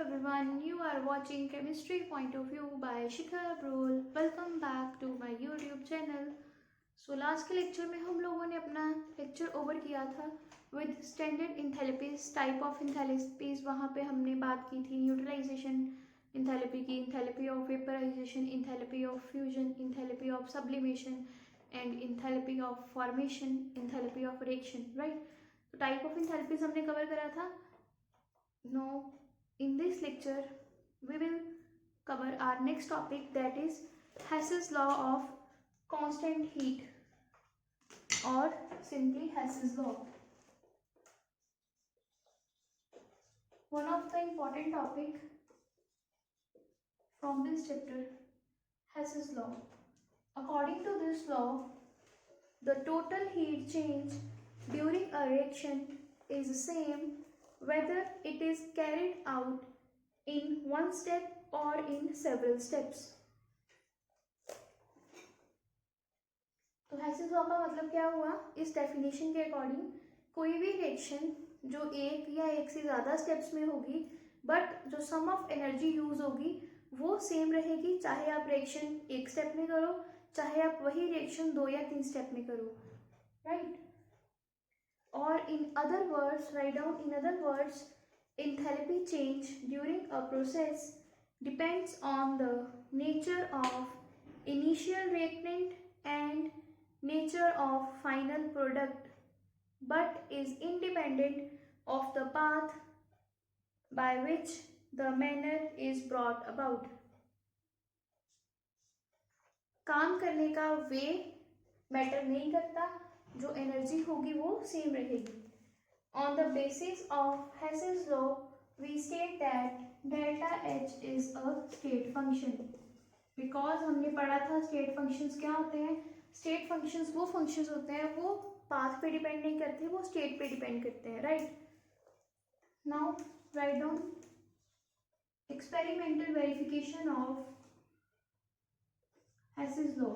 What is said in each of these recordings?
everyone, you are watching Chemistry Point of View by Shikha Abrol. Welcome back to my YouTube channel. Last के lecture में हम लोगों ने अपना lecture over किया था with standard enthalpies, type of enthalpies. वहाँ पे हमने बात की थी न्यूट्रलाइजेशन इंथैलेपी की, enthalpy of vaporisation, enthalpy of fusion, enthalpy of sublimation and enthalpy of formation, enthalpy of reaction. Right, तो टाइप ऑफ इंथैलेपीज हमने कवर करा था. Now in this lecture we will cover our next topic, that is Hess's law of constant heat or simply Hess's law. One of the important topic from this chapter, Hess's law. According to this law, the total heat change during a reaction is the same whether it is carried out in one step or in several steps. तो हेसिस law का मतलब क्या हुआ? इस definition के according कोई भी reaction जो एक या एक से ज़्यादा स्टेप्स में होगी बट जो सम ऑफ एनर्जी यूज होगी वो सेम रहेगी, चाहे आप रिएक्शन एक स्टेप में करो, चाहे आप वही रिएक्शन 2 या 3 स्टेप में करो. Right, or in other words, write down in other words, enthalpy change during a process depends on the nature of initial reactant and nature of final product, but is independent of the path by which the manner is brought about. काम करने का वे matter नहीं करता, जो energy होगी वो same रहेगी. On the basis of Hess's law we state that delta H is a state function. Because हमने पढ़ा था स्टेट फंक्शंस क्या होते हैं. स्टेट फंक्शंस वो फंक्शंस होते हैं वो पाथ पे डिपेंड नहीं करते, वो स्टेट पे डिपेंड करते हैं. Right, now write down experimental verification of Hess's law.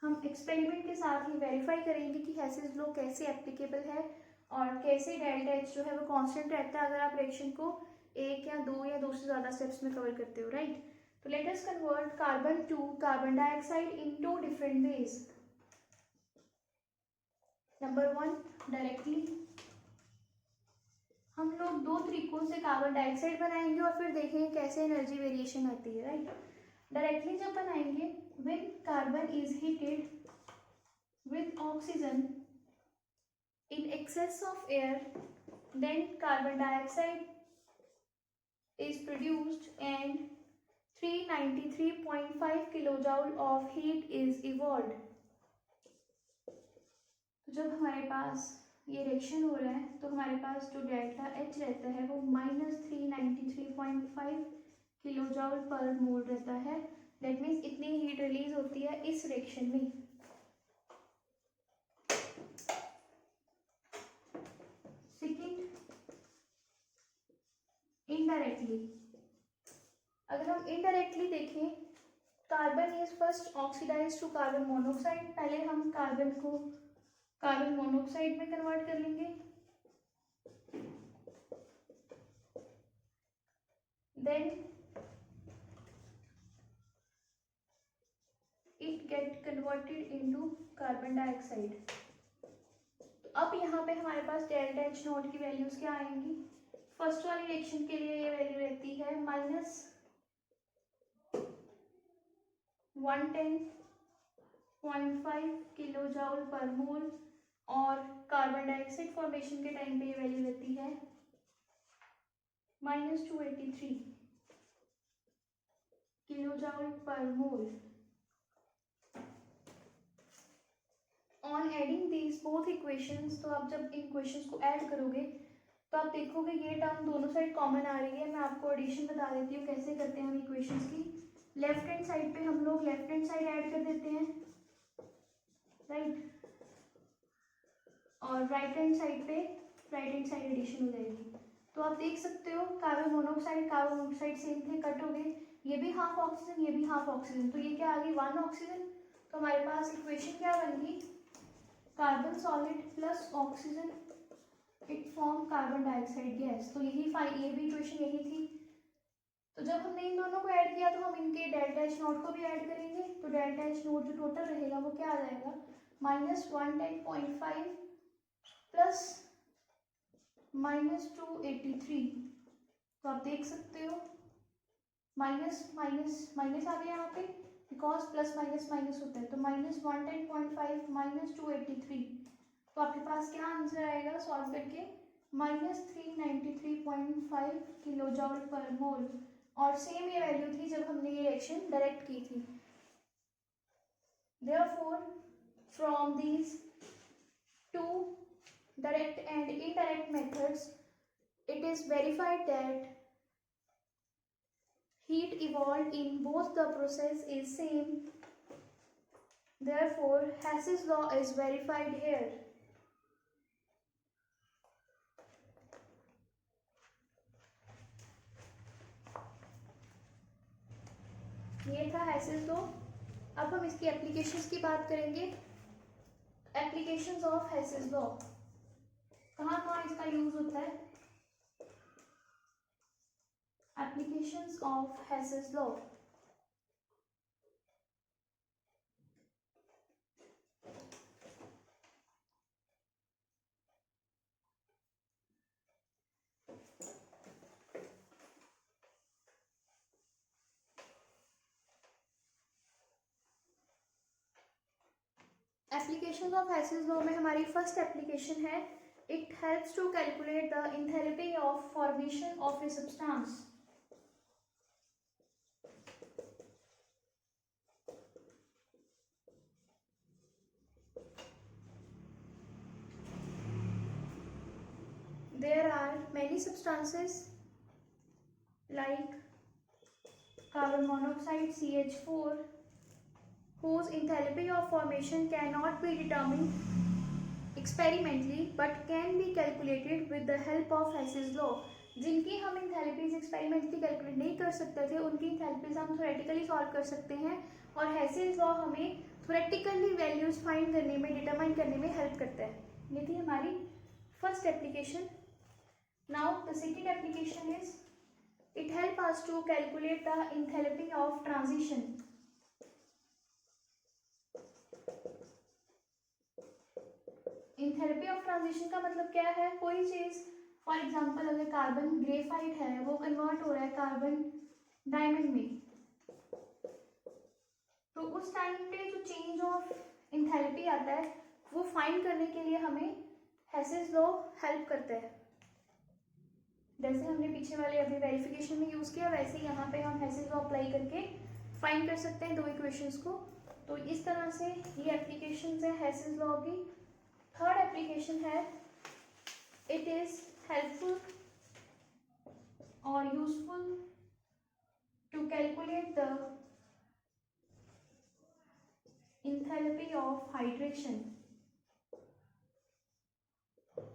हम एक्सपेरिमेंट के साथ ही वेरीफाई करेंगे कि हेसिस लॉ कैसे एप्लीकेबल है और कैसे डेल्टा एच जो है वो कांस्टेंट रहता है अगर आप रिएक्शन को एक या दो से ज़्यादा स्टेप्स में कवर करते हो. राइट, तो let us convert carbon to carbon dioxide in 2 different ways. Number 1, directly हम लोग 2 तरीकों से कार्बन डाइऑक्साइड बनाएंगे और फिर देखेंगे कैसे एनर्जी वेरिएशन आती है. राइट, डायरेक्टली जब बनाएंगे, when carbon is heated with oxygen in excess of air, then carbon dioxide is produced and 393.5 kilojoule of heat is evolved. तो जब हमारे पास ये रिएक्शन हो रहा है तो हमारे पास जो डेल्टा एच रहता है वो -393.5 किलोजॉल पर मोल रहता है. दैट मीन्स इतनी हीट रिलीज होती है इस रिएक्शन में. सेकेंड, इनडायरेक्टली अगर हम इनडायरेक्टली देखें, carbon is first oxidise to carbon monoxide. पहले हम कार्बन को कार्बन मोनोऑक्साइड में कन्वर्ट कर लेंगे, then it get converted into carbon dioxide. अब यहाँ पे हमारे पास डेल्टा एच नोट की वैल्यूज क्या आएंगी. फर्स्ट वाली रिएक्शन के लिए ये वैल्यू रहती है -110.5 किलोजॉल पर मोल और कार्बन डाइऑक्साइड फॉर्मेशन के टाइम पे ये वैल्यू रहती है -283 किलोजॉल पर mole. On adding these both equations, तो आप जब इन इक्वेशंस को ऐड करोगे तो आप देखोगे ये टर्म दोनों साइड कॉमन आ रही है. मैं आपको एडिशन बता देती हूँ कैसे करते हैं हम इक्वेशंस की. लेफ्ट हैंड साइड पे हम लोग लेफ्ट हैंड साइड ऐड कर देते हैं. राइट, और राइट हैंड साइड पे राइट हैंड साइड एडिशन हो जाएगी. तो आप देख सकते हो कार्बन मोनोऑक्साइड सेम थे, कट हो गए. ये भी हाफ ऑक्सीजन, ये भी हाफ ऑक्सीजन, तो ये क्या आ गई 1 ऑक्सीजन. तो हमारे पास इक्वेशन क्या बन गई, carbon solid plus oxygen it form carbon dioxide gas. तो ये भी इक्वेशन यही थी। तो जब हमने इन दोनों को ऐड किया तो हम इनके डेल्टा एच नोट को भी ऐड करेंगे। तो डेल्टा एच नोट जो टोटल रहेगा वो क्या आ जाएगा, -110.5 प्लस -283। तो आप देख सकते हो माइनस माइनस माइनस आ गया यहाँ पे, बिकॉज प्लस माइनस माइनस होता है। तो -110.5 -283। तो आपके पास क्या आंसर आएगा सॉल्व करके, -393.5 किलो जॉल पर मोल। और सेम ये वैल्यू थी जब हमने ये रिएक्शन डायरेक्ट की थी। Therefore, from these two direct and indirect methods, it is verified that heat evolved in both the process is same. Therefore, Hess's law is verified here. ये था Hess's law। अब हम इसकी एप्लीकेशंस की बात करेंगे। एप्लीकेशंस ऑफ Hess's law, कहाँ कहाँ इसका यूज होता है। Applications of Hess's law, application of Hess's law में हमारी फर्स्ट एप्लीकेशन है, it helps to calculate the enthalpy of formation of a substance. There are many substances like carbon monoxide CH4 whose enthalpy of formation cannot be determined experimentally but can be calculated with the help of Hess's law। जिनकी हम enthalpies experimentally calculate नहीं कर सकते थे उनकी enthalpies हम theoretically solve कर सकते हैं, और Hess's law हमें थ्योरेटिकली वैल्यूज फाइंड करने में, डिटरमाइन करने में हेल्प करता है। ये थी हमारी first application. Now the second application is it helps us to calculate the enthalpy of transition। enthalpy of transition का मतलब क्या है, कोई चीज फॉर एग्जांपल अगर कार्बन ग्रेफाइट है वो कन्वर्ट हो रहा है कार्बन डायमंड में, तो उस टाइम पे जो चेंज ऑफ enthalpy आता है वो फाइंड करने के लिए हमें Hess's law हेल्प करता है। जैसे हमने पीछे वाले अभी वेरिफिकेशन में यूज किया वैसे ही यहाँ पे हम Hess's law अप्लाई करके फाइंड कर सकते हैं दो इक्वेशंस को। तो इस तरह से ये एप्लीकेशंस है Hess's law की। थर्ड एप्लीकेशन है, इट इज हेल्पफुल और useful to calculate the enthalpy of hydration.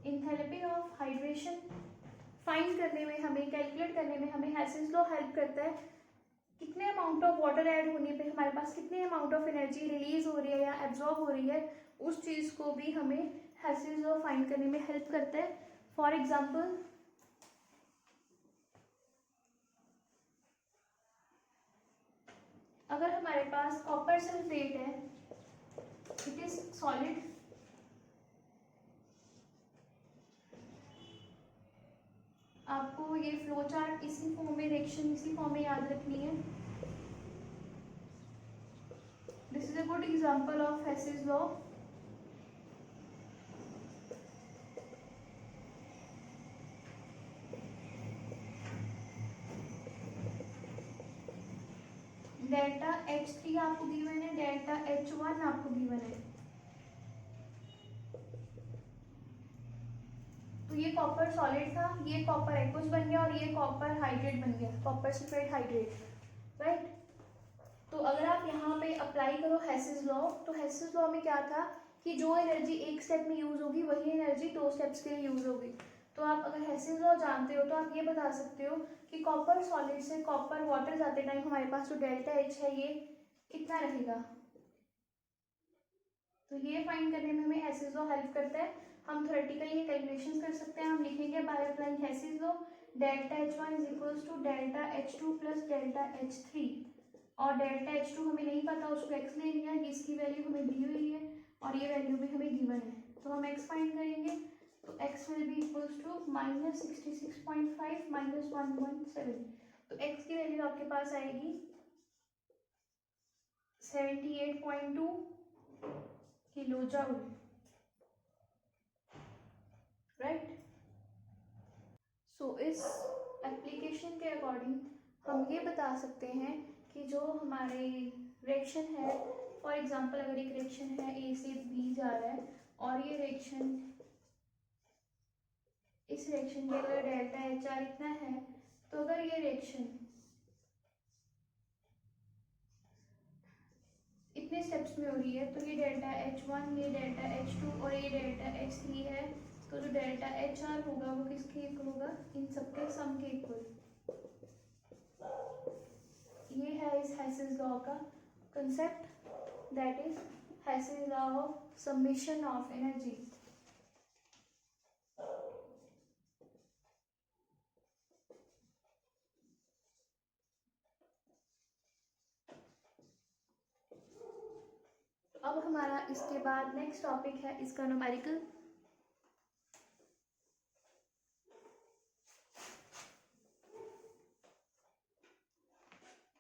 enthalpy of hydration find करने में हमें, कैलकुलेट करने में हमें Hess's law हेल्प करता है। कितने अमाउंट ऑफ वाटर ऐड होने पे हमारे पास कितने अमाउंट ऑफ एनर्जी रिलीज हो रही है या एब्जॉर्ब हो रही है, उस चीज को भी हमें Hess's law फाइंड करने में हेल्प करता है। फॉर एग्जाम्पल अगर हमारे पास कॉपर सल्फेट है, इट इज सॉलिड, आपको ये फ्लो चार्ट इसी फॉर्म में, रिएक्शन इसी फॉर्म में याद रखनी है। This is a good example of Hess's law। Delta H3 आपको गिवन है, डेल्टा H1 आपको गिवन है। तो ये कॉपर सॉलिड था, ये कॉपर एक्वस बन गया और ये कॉपर हाइड्रेट बन गया, कॉपर सल्फेट हाइड्रेट, राइट। तो अगर आप यहाँ पे अप्लाई करो Hess's law, तो Hess's law में क्या था कि जो एनर्जी एक स्टेप में यूज होगी वही एनर्जी दो स्टेप्स के लिए यूज होगी। तो आप अगर Hess's law जानते हो तो आप ये बता सकते हो कि कॉपर सॉलिड से कॉपर वाटर जाते टाइम हमारे पास जो डेल्टा H है ये कितना रहेगा। तो ये फाइंड करने में हमें Hess's law हेल्प करता है। हम थ्योरेटिकली कैलकुलेशन कर सकते हैं। हम लिखेंगे by applying Hess's law delta H1 is equals to delta H2 plus delta H3, और डेल्टा H2 हमें नहीं पता, उसको x ले लिया, इसकी वैल्यू हमें दी हुई है और ये वैल्यू भी हमें गिवन है, तो हम x फाइंड करेंगे। तो x will be equals to -66.5 -1.7, तो x की वैल्यू आपके पास आएगी 78.2 किलो जूल, राइट। सो इस एप्लीकेशन के अकॉर्डिंग हम ये बता सकते हैं कि जो हमारे रिएक्शन है, फॉर एग्जांपल अगर एक रिएक्शन है ए से बी जा रहा है और ये रिएक्शन, इस रिएक्शन के अगर डेल्टा HR इतना है, तो अगर ये रिएक्शन इतने स्टेप्स में हो रही है तो ये डेल्टा H1, ये डेल्टा H2 और ये डेल्टा H3 है, तो जो डेल्टा HR होगा वो किसके इक्वल होगा, इन सबके सम के इक्वल। ये है इस हेसिस लॉ का concept, that is Hess's law of summation of energy. अब हमारा इसके बाद नेक्स्ट टॉपिक है इसका न्यूमेरिकल।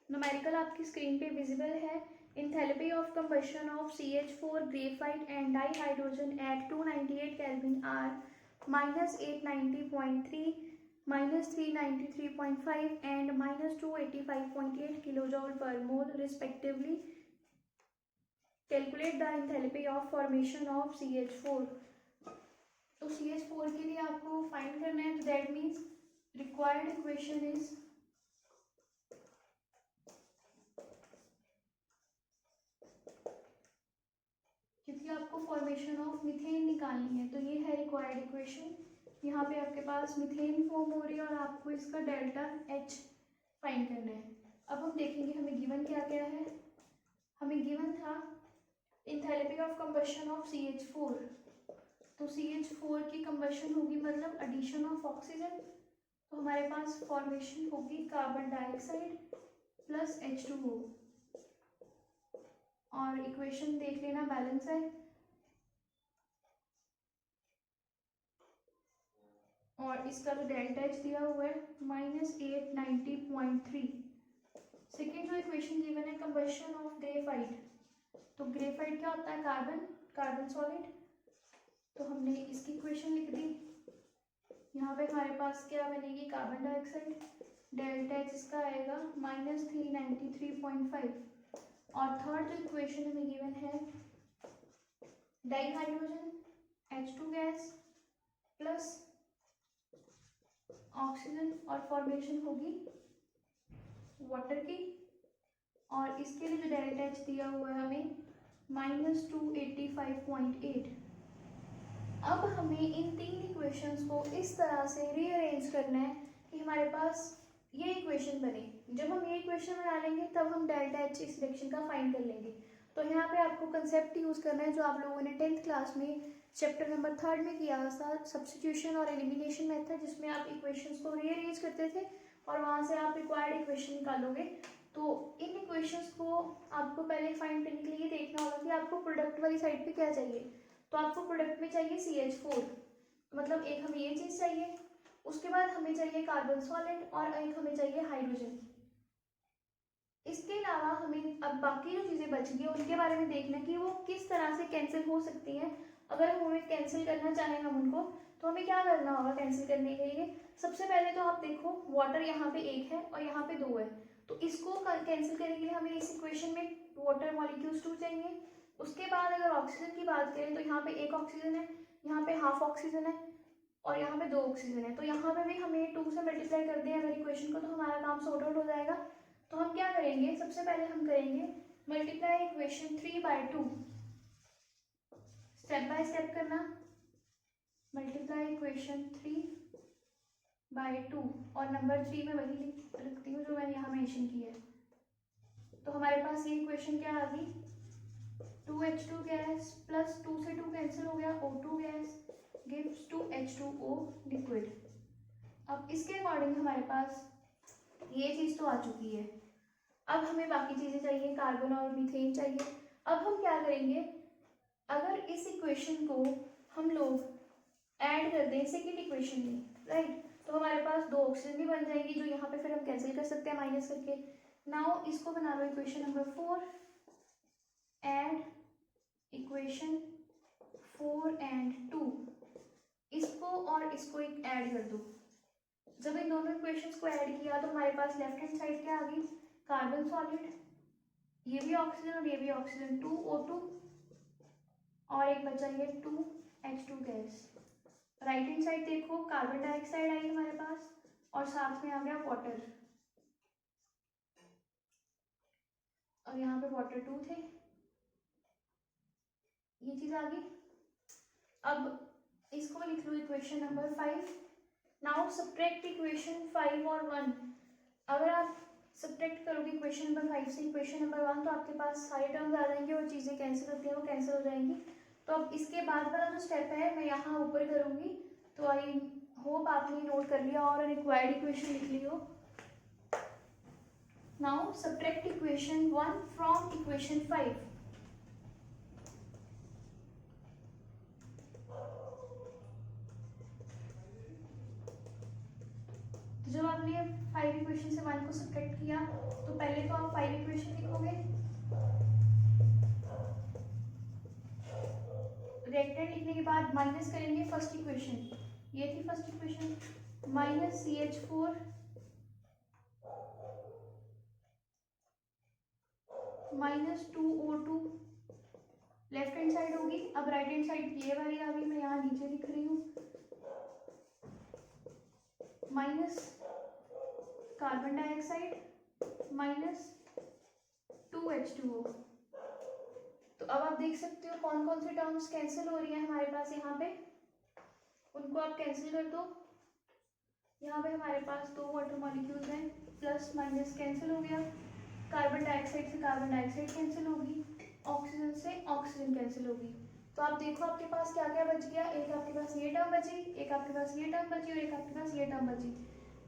न्यूमेरिकल आपकी स्क्रीन पे विजिबल है। Enthalpy of combustion of CH4 graphite and dihydrogen at 298 Kelvin are -890.3, -393.5 and -285.8 kilojoule per mole respectively. Calculate the enthalpy of formation of CH4. तो CH4 के लिए आपको फाइंड करना है, तो that means required equation is, क्योंकि आपको फॉर्मेशन ऑफ मीथेन निकालनी है, तो ये है रिक्वायर्ड इक्वेशन। यहाँ पे आपके पास मीथेन फॉर्म हो रही है और आपको इसका डेल्टा H फाइंड करना है। अब हम देखेंगे हमें गिवन क्या क्या है। हमें गिवन था enthalpy of combustion of CH4, तो CH4 की कंबशन होगी मतलब एडिशन ऑफ ऑक्सीजन, तो हमारे पास फॉर्मेशन होगी कार्बन डाइऑक्साइड प्लस H2O, और इक्वेशन देख लेना बैलेंस है, और इसका जो डेल्टा H दिया हुआ है -890.3। सेकेंड जो इक्वेशन गिवन है कंबशन ऑफ ग्रेफाइट, तो ग्रेफाइट क्या होता है, कार्बन सॉलिड, तो हमने इसकी इक्वेशन लिख दी। यहाँ पे हमारे पास क्या बनेगी, कार्बन डाइऑक्साइड, डेल्टा H इसका आएगा -393.5, और थर्ड जो इक्वेशन हमें गिवन है dihydrogen H2 gas plus oxygen, और फॉर्मेशन होगी वाटर की, और इसके लिए जो डेल्टा H दिया हुआ है हमें -285.8। अब हमें इन तीन इक्वेशंस को इस तरह से रीअरेंज करना है कि हमारे पास ये इक्वेशन बने। जब हम ये इक्वेशन बना लेंगे तब हम डेल्टा H इस रिएक्शन का फाइंड कर लेंगे। तो यहाँ पे आपको कंसेप्ट यूज करना है जो आप लोगों ने 10th क्लास में चैप्टर नंबर 3 में किया था, सब्स्टिट्यूशन और एलिमिनेशन मेथड, जिसमें आप इक्वेशंस को रीअरेंज करते थे और वहाँ से आप रिक्वायर्ड इक्वेशन निकालोगे। तो इन इक्वेशंस को आपको पहले फाइंड करने के लिए देखना होगा कि आपको प्रोडक्ट वाली साइड पे क्या चाहिए। तो आपको प्रोडक्ट में चाहिए CH4, मतलब एक हमें ये चीज़ चाहिए, उसके बाद हमें चाहिए कार्बन सॉलिड और एक हमें चाहिए हाइड्रोजन। इसके अलावा हमें अब बाकी जो चीज़ें बच गई उनके बारे में देखना कि वो किस तरह से कैंसिल हो सकती हैं। अगर हम उन्हें कैंसिल करना चाहें हम उनको, तो हमें क्या करना होगा कैंसिल करने के लिए। सबसे पहले तो आप देखो वाटर यहाँ पे एक है और यहाँ पे दो है, तो इसको कैंसिल करने के लिए हमें इस इक्वेशन में वाटर मॉलिक्यूल्स 2 चाहिए। उसके बाद अगर ऑक्सीजन की बात करें तो यहाँ पे एक ऑक्सीजन है, यहाँ पे हाफ ऑक्सीजन है और यहाँ पे 2 ऑक्सीजन है, तो यहाँ पे भी हमें 2 से मल्टीप्लाई कर दें अगर इक्वेशन को, तो हमारा काम सॉर्ट आउट हो जाएगा। तो हम क्या करेंगे, सबसे पहले हम करेंगे multiply equation 3/2, step by step करना, मल्टीप्लाई इक्वेशन 3/2 और नंबर 3 में वही रखती हूँ जो मैंने यहाँ मेंशन की है। तो हमारे पास ये इक्वेशन क्या आ गई, 2H2 गैस प्लस 2 से 2 कैंसिल हो गया, O2 gas gives to H2O liquid. अब इसके अकॉर्डिंग हमारे पास ये चीज़ तो आ चुकी है। अब हमें बाकी चीज़ें चाहिए, कार्बन और मीथेन चाहिए। अब हम क्या करेंगे, अगर इस इक्वेशन को हम लोग ऐड कर दें सेकेंड इक्वेशन में, राइट, तो हमारे पास 2 ऑक्सीजन भी बन जाएंगी, जो यहाँ पे फिर हम कैंसिल कर सकते हैं माइनस करके। नाउ इसको बना लो equation number 4, add equation 4 and 2, इसको और इसको एक ऐड कर दो। जब इन दोनों इक्वेशंस को ऐड किया तो हमारे पास लेफ्ट हैंड साइड क्या आ गई, कार्बन सॉलिड, ये भी ऑक्सीजन और ये भी ऑक्सीजन, 2O2, और एक बचा ये 2H2 gas. Right hand side देखो, कार्बन डाइऑक्साइड आई हमारे पास और साथ में आ गया वाटर, और यहाँ पे वाटर 2 थे, ये चीज आ गई। अब इसको लिख लो equation number 5। Now subtract equation 5 और 1। अगर आप सब्ट्रैक्ट करोगे इक्वेशन नंबर 5 से इक्वेशन नंबर 1 तो आपके पास सारे टर्म्स आ जाएंगे और चीज़ें कैंसिल होती हैं वो कैंसिल हो जाएंगी। तो अब इसके बाद वाला जो स्टेप है मैं यहाँ ऊपर करूँगी, तो आई होप आपने नोट कर लिया और रिक्वायर्ड इक्वेशन लिख ली हो। Now subtract equation 1 from equation 5। तो जब आपने 5 इक्वेशन से 1 को सब्ट्रैक्ट किया तो पहले तो आप 5 इक्वेशन लिखोगे, रेक्टेंट लिखने के बाद माइनस करेंगे फर्स्ट इक्वेशन, ये थी first equation, minus CH4 minus 2O2 left hand side होगी। अब राइट हैंड साइड ये वाली आ गई, मैं यहाँ नीचे लिख रही हूँ, minus carbon dioxide minus 2H2O। तो अब आप देख सकते हो कौन कौन सी टर्म्स कैंसिल हो रही है हमारे पास यहाँ पे, उनको आप कैंसिल कर दो। यहाँ पे हमारे पास 2 वाटर मॉलिक्यूल्स हैं, प्लस माइनस कैंसिल हो गया, कार्बन डाइऑक्साइड से कार्बन डाइऑक्साइड कैंसिल होगी, ऑक्सीजन से ऑक्सीजन कैंसिल होगी। तो आप देखो आपके पास क्या क्या बच गया, एक आपके पास ये टर्म बची, एक आपके पास ये टर्म बची और एक आपके पास ये टर्म बची।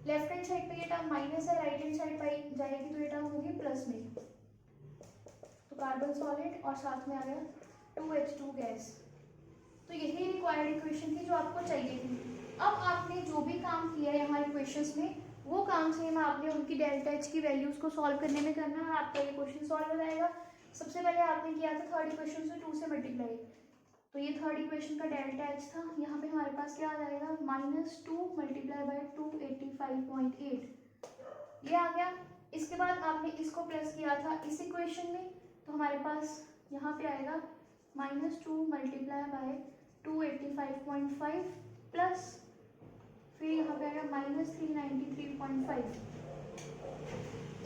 लेफ्ट हैंड साइड पे ये टर्म माइनस है, राइट हैंड साइड पे जाएगी तो ये टर्म होगी प्लस में, तो कार्बन सॉलिड और साथ में आ गया 2H2 गैस। तो यही रिक्वायर्ड इक्वेशन थी जो आपको चाहिए थी। अब आपने जो भी काम किया है यहाँ इक्वेशंस में, वो काम सेम आपने उनकी डेल्टा एच की वैल्यूज को सॉल्व करने में करना है, आपका ये क्वेश्चन सॉल्व हो जाएगा। सबसे पहले आपने किया था थर्ड इक्वेशन से 2 से मल्टीप्लाई, तो ये थर्ड इक्वेशन का डेल्टा एच था। यहाँ पे हमारे पास क्या आ जाएगा, -2 मल्टीप्लाई बाय 285.8, ये आ गया। इसके बाद आपने इसको प्लस किया था इस इक्वेशन में, तो हमारे पास यहाँ पे आएगा -2 मल्टीप्लाई बाय 285.5 प्लस फिर यहाँ पे आएगा -393.5।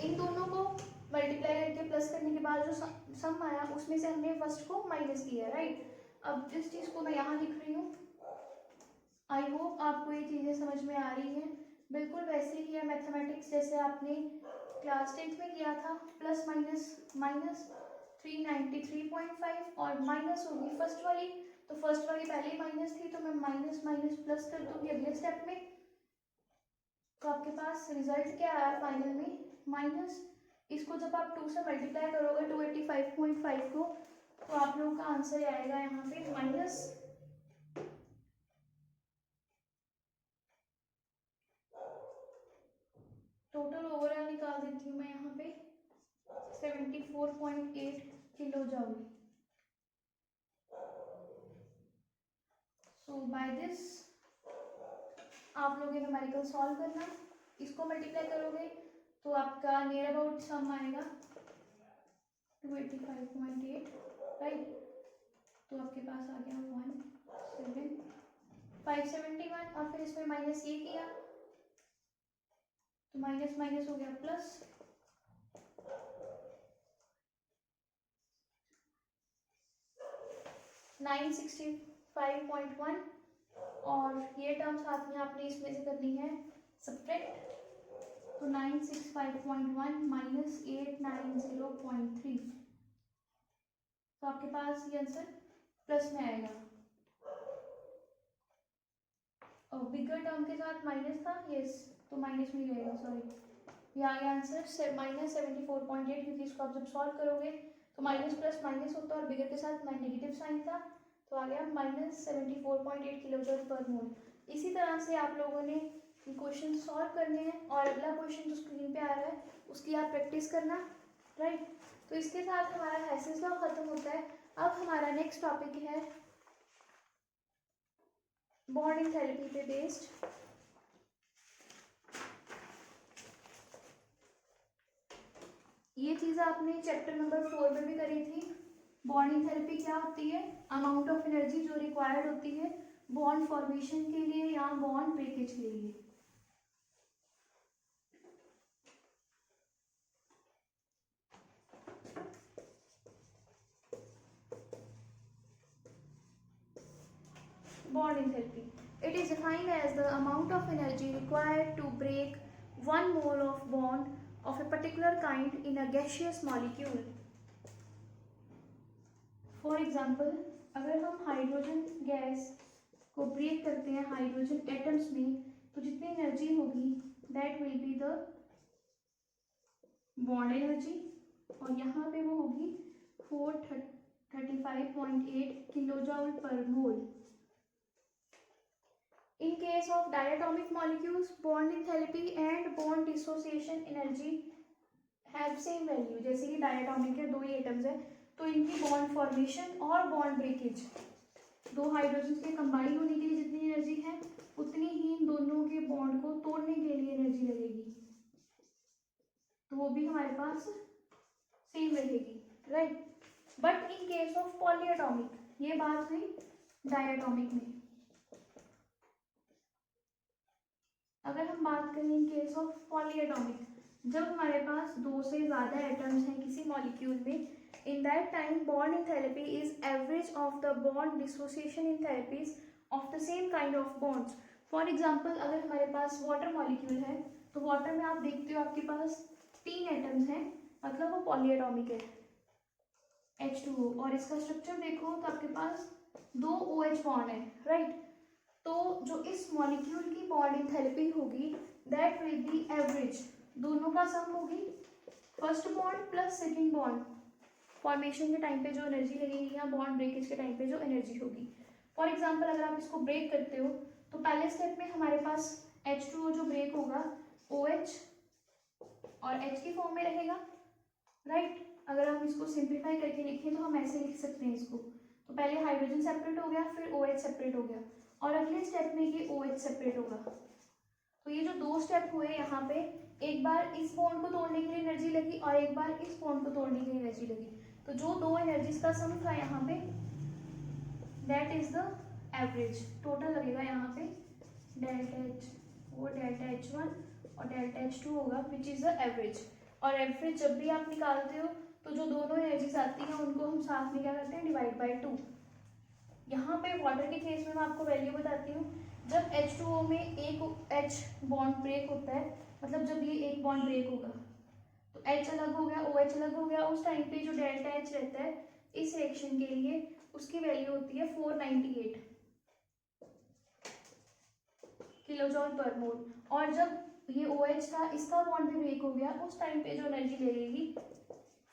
इन दोनों को मल्टीप्लाई करके प्लस करने के बाद जो सम आया उसमें से हमने फर्स्ट को माइनस किया, राइट। अब जिस चीज़ को मैं यहाँ लिख रही हूँ, आई होप आपको ये चीज़ें समझ में आ रही हैं। बिल्कुल वैसे ही है मैथमेटिक्स जैसे आपने क्लास 10th में किया था, प्लस माइनस 393.5 और माइनस होगी फर्स्ट वाली, तो फर्स्ट वाली पहले ही माइनस थी तो मैं माइनस माइनस प्लस कर दूंगी अगले स्टेप में। तो आपके पास रिजल्ट क्या आया फाइनल में, माइनस, इसको जब आप 2 से मल्टीप्लाई करोगे 285.5 को, तो आप लोगों का आंसर आएगा यहाँ पे माइनस टोटल ओवरऑल निकाल देती हूँ मैं यहाँ पे 74.8 kilo joule. So by this आप लोग ये न्यूमेरिकल सॉल्व करना, इसको मल्टीप्लाई करोगे तो आपका नियर अबाउट सम आएगा 285.8, राइट। तो आपके पास आ गया 571 और फिर इसमें माइनस ये किया तो माइनस माइनस हो गया प्लस, $965.1 और ये टर्म साथ में आपने इसमें से करनी है सब्ट्रैक्ट, तो 965.1 माइनस 890.3, तो आपके पास ये आंसर प्लस में आएगा। बिगर टर्म के साथ माइनस था, यस, तो माइनस में ही रहेगा, सॉरी। यहाँ ये आंसर -74.8, क्योंकि इसको आप जब सॉल्व करोगे तो माइनस प्लस माइनस होता है और बिगर के साथ नेगेटिव साइन था, तो आ गया -74.8 किलोजूल पर मोल। इसी तरह से आप लोगों ने क्वेश्चन सॉल्व करने हैं और अगला क्वेश्चन जो स्क्रीन पे आ रहा है उसकी आप प्रैक्टिस करना, राइट। तो इसके साथ हमारा हेसिस लॉ खत्म होता है। अब हमारा नेक्स्ट टॉपिक है बॉन्ड एंथैल्पी पे बेस्ड। ये चीज़ आपने चैप्टर नंबर 4 में भी करी थी। बॉन्ड एंथैल्पी क्या होती है? अमाउंट ऑफ एनर्जी जो रिक्वायर्ड होती है बॉन्ड फॉर्मेशन के लिए या बॉन्ड ब्रेकेज के लिए। Bond enthalpy. It is defined as the amount of energy required to break 1 mole of bond of a particular kind in a gaseous molecule. For example, अगर हम hydrogen gas को break करते हैं hydrogen atoms में, तो जितनी energy होगी that will be the bond energy, और यहाँ पे वो होगी 435.8 किलोजूल पर मोल। In case of diatomic molecules, bond enthalpy and bond dissociation energy have same value। जैसे कि डायटोमिक है, दो ही एटम्स है, तो इनकी बॉन्ड फॉर्मेशन और बॉन्ड ब्रेकेज, दो हाइड्रोजन के कंबाइन होने के लिए जितनी एनर्जी है उतनी ही इन दोनों के बॉन्ड को तोड़ने के लिए एनर्जी लगेगी, तो वो भी हमारे पास सेम रहेगी, right. But in case of polyatomic, ये बात हुई डायटोमिक में। अगर हम बात करें इन केस ऑफ पॉलीएटॉमिक, जब हमारे पास दो से ज़्यादा एटम्स हैं किसी मॉलिक्यूल में, in that time bound enthalpy is average of the bond dissociation enthalpies of the same kind of bonds. For example, अगर हमारे पास वाटर मॉलिक्यूल है, तो वाटर में आप देखते हो आपके पास 3 एटम्स हैं, मतलब वो पॉलीएटॉमिक है, H2O, और इसका स्ट्रक्चर देखो तो आपके पास 2 OH बॉन्ड है, राइट। तो जो इस मॉलिक्यूल की बॉन्ड एंथैल्पी होगी दैट विल बी एवरेज, दोनों का सम होगी first bond plus second bond formation के टाइम पे जो एनर्जी लगेगी या बॉन्ड ब्रेकेज के टाइम पे जो एनर्जी होगी। फॉर एग्जांपल, अगर आप इसको ब्रेक करते हो तो पहले स्टेप में हमारे पास H2O जो ब्रेक होगा OH और H की फॉर्म में रहेगा, राइट। अगर हम इसको सिंप्लीफाई करके लिखें तो हम ऐसे लिख सकते हैं इसको, तो पहले हाइड्रोजन सेपरेट हो गया, फिर OH सेपरेट हो गया, और अगले स्टेप में ये OH सेपरेट होगा। तो ये जो 2 स्टेप हुए यहाँ पे, एक बार इस बॉन्ड को तोड़ने के लिए एनर्जी लगी और एक बार इस बॉन्ड को तोड़ने के लिए एनर्जी लगी, तो जो 2 एनर्जीज का सम था यहाँ पे that is the average. Total लगेगा यहाँ पे डेल्टा H, वो डेल्टा H1 और डेल्टा H2 होगा विच इज द एवरेज। और एवरेज जब भी आप निकालते हो तो जो दोनों एनर्जीज आती हैं उनको हम साथ में क्या करते हैं, डिवाइड बाई 2। यहाँ पे वाटर के केस में मैं आपको वैल्यू बताती हूँ, जब H2O में एक H बॉन्ड ब्रेक होता है, मतलब जब ये एक बॉन्ड ब्रेक होगा तो H अलग हो गया, OH अलग हो गया, उस टाइम पे जो डेल्टा H रहता है इस रिएक्शन के लिए उसकी वैल्यू होती है 498 किलोजूल पर मोल। और जब ये OH था, इसका बॉन्ड भी ब्रेक हो गया, उस टाइम पे जो एनर्जी लगेगी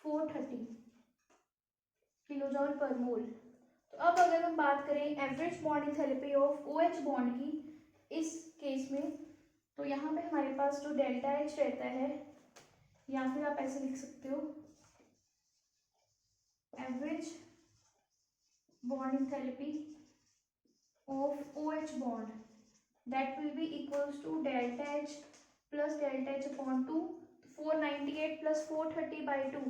430 किलोजूल पर मोल। तो अब अगर हम बात करें average bond enthalpy of OH bond की इस केस में, तो यहाँ पे हमारे पास जो डेल्टा H रहता है, या फिर आप ऐसे लिख सकते हो average bond enthalpy of OH bond that will be equals to delta H plus delta H upon 2, 498 plus 430 by 2,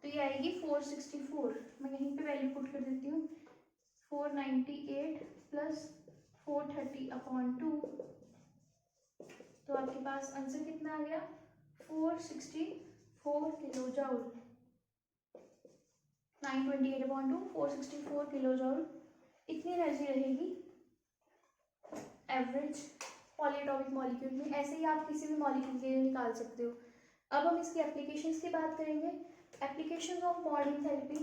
तो ये आएगी 464। मैं यहीं पे वैल्यू पुट कर देती हूँ, 498 प्लस 430 अपॉन 2, तो आपके पास आंसर कितना आ गया, 464 किलोजूल। 928 अपॉन 2, 464 किलोजूल, इतनी एनर्जी रहेगी एवरेज पॉलीएटॉमिक मॉलिक्यूल में। ऐसे ही आप किसी भी मॉलिक्यूल के लिए निकाल सकते हो। अब हम इसकी एप्लीकेशंस की बात करेंगे। एप्लीकेशंस ऑफ बॉन्ड एंथैल्पी,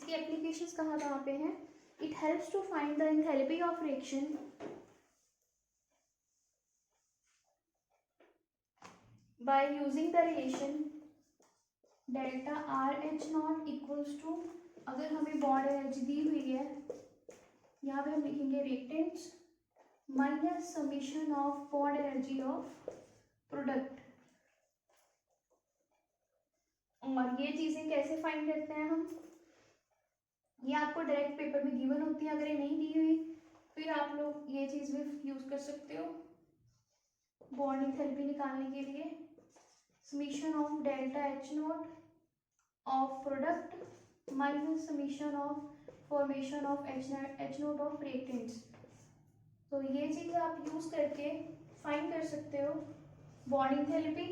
इसकी एप्लीकेशंस कहाँ कहाँ पे हैं? It helps to find the enthalpy of reaction by using the relation delta R H not equals to, अगर हमें बॉन्ड एनर्जी दी हुई है, यहाँ पे हम लिखेंगे reactants minus summation of bond energy of product. और ये चीज़ें कैसे फाइंड करते हैं हम? ये आपको डायरेक्ट पेपर में गिवन होती है, अगर ये नहीं दी हुई फिर आप लोग ये चीज़ भी यूज़ कर सकते हो बॉन्ड एंथैल्पी निकालने के लिए। Summation of delta H not of product minus summation of formation of H not of reactants. तो ये चीज़ आप यूज़ करके फाइंड कर सकते हो बॉन्ड एंथैल्पी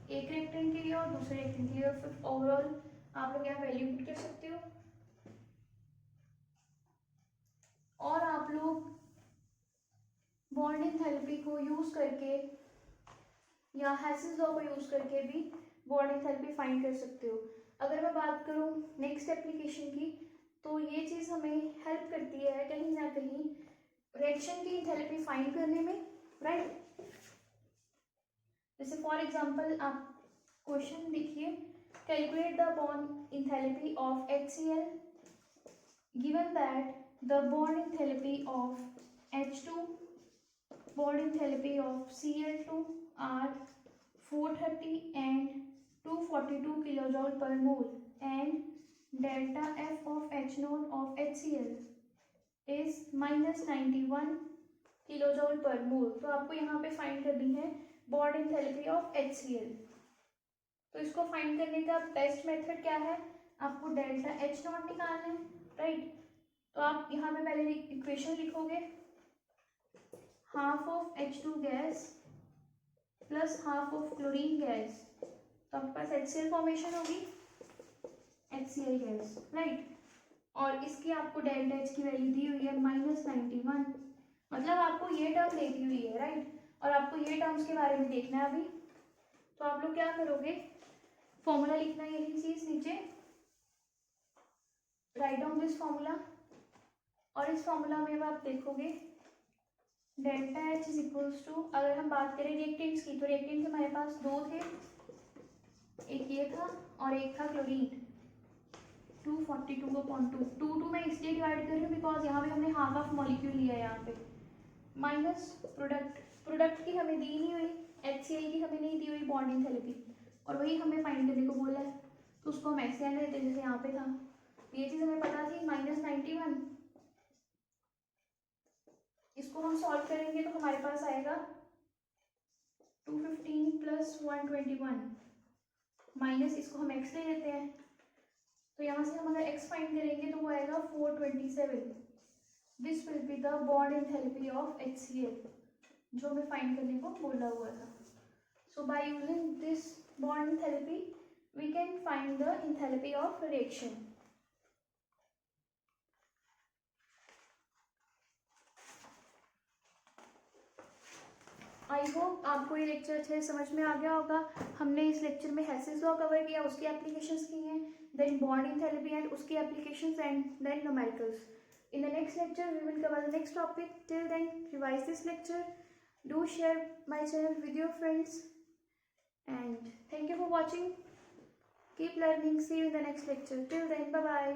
एक रिएक्टेंट के लिए और दूसरे रिएक्टेंट के लिए, और फिर ओवरऑल आप लोग यहाँ वैल्यू पुट कर सकते हो। और आप लोग बॉन्ड एंथैल्पी को यूज़ करके या हेसिस लॉ को यूज़ करके भी बॉन्ड एंथैल्पी फाइंड कर सकते हो। अगर मैं बात करूँ नेक्स्ट एप्लीकेशन की, तो ये चीज़ हमें हेल्प करती है कहीं ना कहीं रिएक्शन की एंथैल्पी फाइंड करने में, राइट। जैसे फॉर एग्जांपल आप क्वेश्चन देखिए, calculate the bond enthalpy of HCl given that the bond enthalpy of H2, bond enthalpy of Cl2 are 430 and 242 kilojoule per mole, and delta F of H0 of HCl is -91 kilojoule per mole। तो आपको यहाँ पे find करनी है bond enthalpy of HCl। तो इसको find करने का बेस्ट मेथड क्या है? आपको डेल्टा H0 निकालना है, राइट। तो आप यहाँ पे पहले इक्वेशन लिखोगे, half of H2 gas plus half of chlorine gas, तो आपके पास HCl फॉर्मेशन होगी, HCl गैस, राइट। और इसकी आपको डेल्टा H की वैल्यू दी हुई है -91, मतलब आपको ये टर्म दे दी हुई है, राइट। और आपको ये टर्म्स के बारे में देखना है अभी। तो आप लोग क्या करोगे, फॉर्मूला लिखना है यही चीज़ नीचे, राइट डाउन दिस फॉर्मूला। और इस फॉर्मूला में अब आप देखोगे delta H is equals to, अगर हम बात करें रिएक्टेंट्स की, तो रिएक्टेंट्स हमारे पास दो थे, एक ये था और एक था क्लोरीन, 242/2। 2 मैं इसलिए डिवाइड कर रही हूँ बिकॉज यहाँ पे हमने हाफ ऑफ मॉलिक्यूल लिया है यहाँ पे, माइनस प्रोडक्ट की हमें दी नहीं हुई, HCl की हमें नहीं दी हुई बॉन्ड एंथैल्पी, और वही हमें फाइंड करने को बोला है, तो उसको हम ऐसे आने देते जैसे यहाँ पे था। ये चीज़ हमें पता थी -91, इसको हम सॉल्व करेंगे तो हमारे पास आएगा 215 + 121 माइनस, इसको हम x ले लेते हैं, तो यहाँ से हम अगर x फाइंड करेंगे तो वो आएगा 427। This will be the bond enthalpy of HCl जो हमें फाइंड करने को बोला हुआ था। So by using this bond enthalpy we can find the enthalpy of reaction. I hope आपको ये लेक्चर अच्छे से समझ में आ गया होगा। हमने इस लेक्चर में हेसिस लॉ कवर किया, उसकी एप्लीकेशंस की हैं, देन बॉन्ड एंथैल्पी एंड उसकी applications, and then numericals. In the next lecture, we will cover the next topic. Till then, revise this lecture. Do share my channel with your friends. And thank you for watching. Keep learning. See you in the next lecture. Till then, bye-bye.